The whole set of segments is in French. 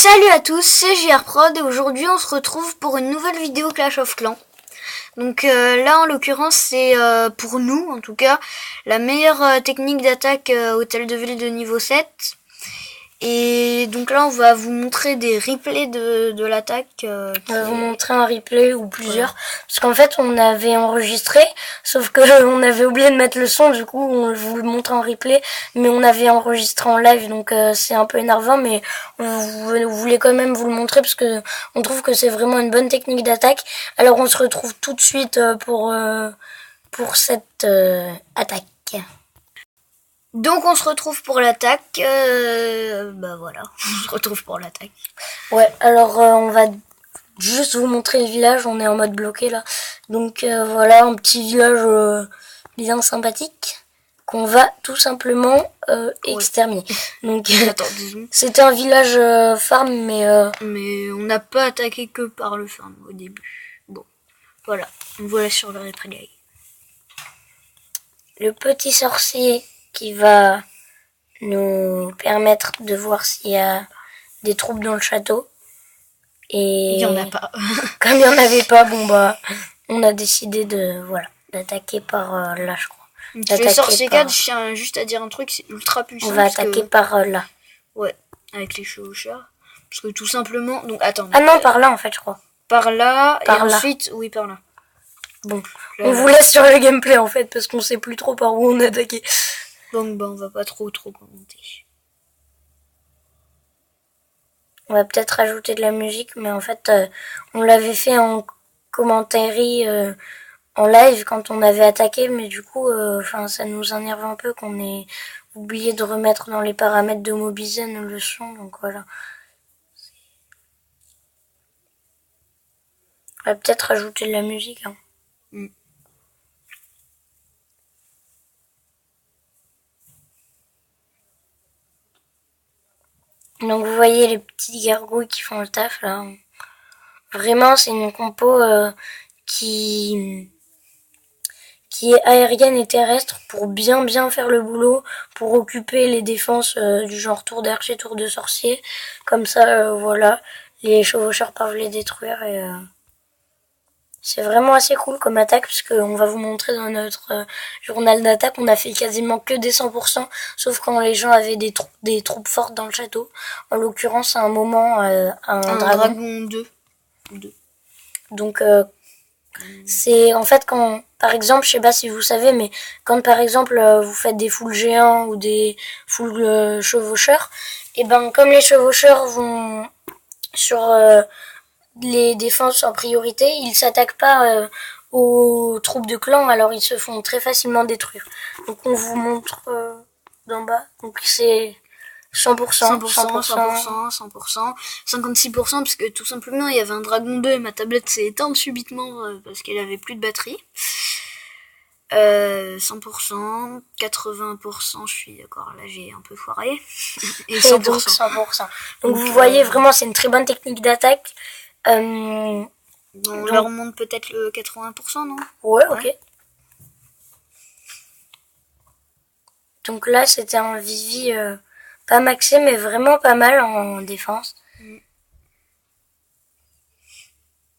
Salut à tous, c'est JRProd et aujourd'hui on se retrouve pour une nouvelle vidéo Clash of Clans. Donc là en l'occurrence c'est pour nous en tout cas la meilleure technique d'attaque hôtel de ville de niveau 7. Et donc là on va vous montrer des replays de l'attaque. On va vous montrer un replay ou plusieurs. Voilà. Parce qu'en fait on avait enregistré, sauf que on avait oublié de mettre le son, du coup on vous le montre en replay, mais on avait enregistré en live, donc c'est un peu énervant, mais on voulait quand même vous le montrer parce que on trouve que c'est vraiment une bonne technique d'attaque. Alors on se retrouve tout de suite pour cette attaque. Donc on se retrouve pour l'attaque, bah voilà, on se retrouve pour l'attaque. Ouais, alors on va juste vous montrer le village, on est en mode bloqué là. Donc voilà, un petit village bien sympathique qu'on va tout simplement exterminer. Donc c'était un village farm, mais on n'a pas attaqué que par le farm au début. Bon, voilà, on voit sur le replay. Le petit sorcier qui va nous permettre de voir s'il y a des troupes dans le château. Et il y en a pas. Comme il y en avait pas, bon bah on a décidé d'attaquer par là, je crois. Le sorcier 4, je tiens juste à dire un truc, c'est ultra puissant. On va attaquer par là. Ouais, avec les chevaucheurs. Parce que tout simplement, donc attends. Ah non, par là en fait, je crois. Par là, et ensuite, oui, par là. Bon, on vous laisse sur le gameplay en fait, parce qu'on sait plus trop par où on a attaqué. Donc bah on va pas trop commenter. On va peut-être rajouter de la musique, mais en fait on l'avait fait en commentaire en live quand on avait attaqué, mais du coup ça nous énerve un peu qu'on ait oublié de remettre dans les paramètres de Mobizen le son, donc voilà. On va peut-être rajouter de la musique. Hein. Donc vous voyez les petits gargouilles qui font le taf là. Vraiment c'est une compo qui est aérienne et terrestre pour bien faire le boulot, pour occuper les défenses du genre tour d'archer, tour de sorcier. Comme ça voilà, les chevaucheurs peuvent les détruire et c'est vraiment assez cool comme attaque, parce qu'on va vous montrer dans notre journal d'attaque, on a fait quasiment que des 100%, sauf quand les gens avaient des troupes fortes dans le château. En l'occurrence, à un moment, un dragon 2. Donc, c'est en fait quand, par exemple, je sais pas si vous savez, mais quand par exemple vous faites des foules géants ou des foules chevaucheurs, et ben comme les chevaucheurs vont sur les défenses en priorité, ils s'attaquent pas aux troupes de clan, alors ils se font très facilement détruire. Donc on vous montre d'en bas. Donc c'est 100%, 56%, parce que tout simplement il y avait un dragon 2 et ma tablette s'est éteinte subitement parce qu'elle avait plus de batterie. 100%, 80%, je suis d'accord, là j'ai un peu foiré. Et 100%. Donc vous voyez vraiment, c'est une très bonne technique d'attaque. On leur remonte peut-être le 80%, non? Ouais, ok. Donc là, c'était un Vivi pas maxé, mais vraiment pas mal en défense.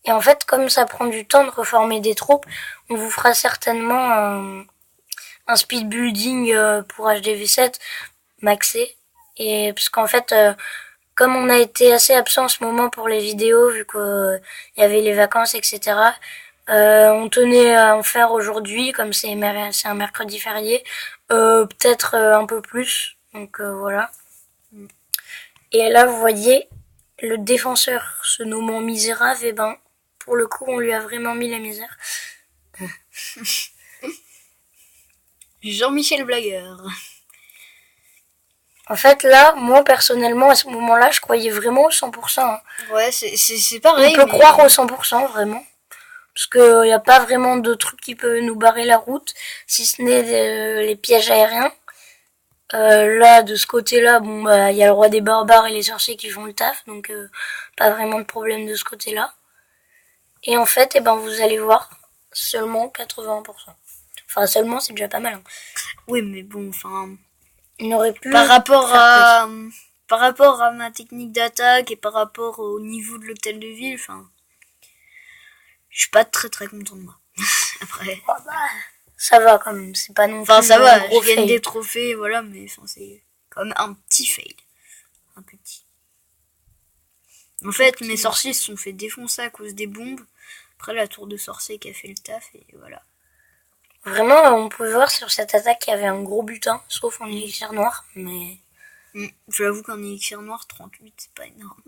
Et en fait, comme ça prend du temps de reformer des troupes, on vous fera certainement un speed building pour HDV7 maxé. Et parce qu'en fait, comme on a été assez absent en ce moment pour les vidéos, vu qu'il y avait les vacances, etc., on tenait à en faire aujourd'hui, comme c'est un mercredi férié, peut-être un peu plus. Donc voilà. Et là, vous voyez, le défenseur se nommant Misérable, et ben, pour le coup, on lui a vraiment mis la misère. Jean-Michel Blagueur. En fait, là, moi, personnellement, à ce moment-là, je croyais vraiment au 100%. Hein. Ouais, c'est pareil. On peut croire au 100%, vraiment. Parce qu'il n'y a pas vraiment de truc qui peut nous barrer la route, si ce n'est les pièges aériens. Là, de ce côté-là, bon, bah, y a le roi des barbares et les sorciers qui font le taf, donc pas vraiment de problème de ce côté-là. Et en fait, eh ben, vous allez voir, seulement 80%. Enfin, seulement, c'est déjà pas mal. Hein. Oui, mais bon, enfin... Il n'aurait plus... Par rapport à... par rapport à ma technique d'attaque et par rapport au niveau de l'hôtel de ville, enfin, je suis pas très très content de moi. Après, Oh, bah, ça va quand même, c'est pas non plus enfin ça un va, gros je gagne fail. des trophées, voilà, mais enfin c'est quand même un petit fail, un petit. En fait, mes sorciers se sont fait défoncer à cause des bombes. Après, la tour de sorcier qui a fait le taf, et voilà. Vraiment, on pouvait voir sur cette attaque qu'il y avait un gros butin, sauf en élixir noir, mais... J'avoue qu'en élixir noir, 38, c'est pas énorme.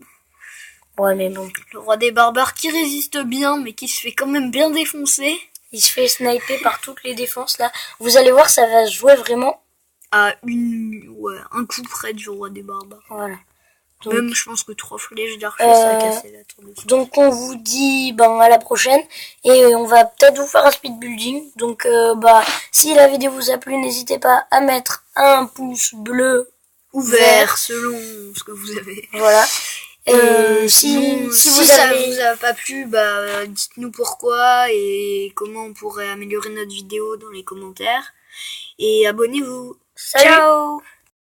Ouais, mais bon. Le roi des barbares qui résiste bien, mais qui se fait quand même bien défoncer. Il se fait sniper par toutes les défenses, là. Vous allez voir, ça va se jouer vraiment À un coup près du roi des barbares. Voilà. Donc, même, je pense que 3 flèches d'archer, ça a cassé la tour de sorcier. Donc, on vous dit à la prochaine. Et on va peut-être vous faire un speed building. Donc, si la vidéo vous a plu, n'hésitez pas à mettre un pouce bleu ou vert, selon ce que vous avez. Voilà. Et si ça vous a pas plu, dites-nous pourquoi et comment on pourrait améliorer notre vidéo dans les commentaires. Et abonnez-vous. Salut. Ciao.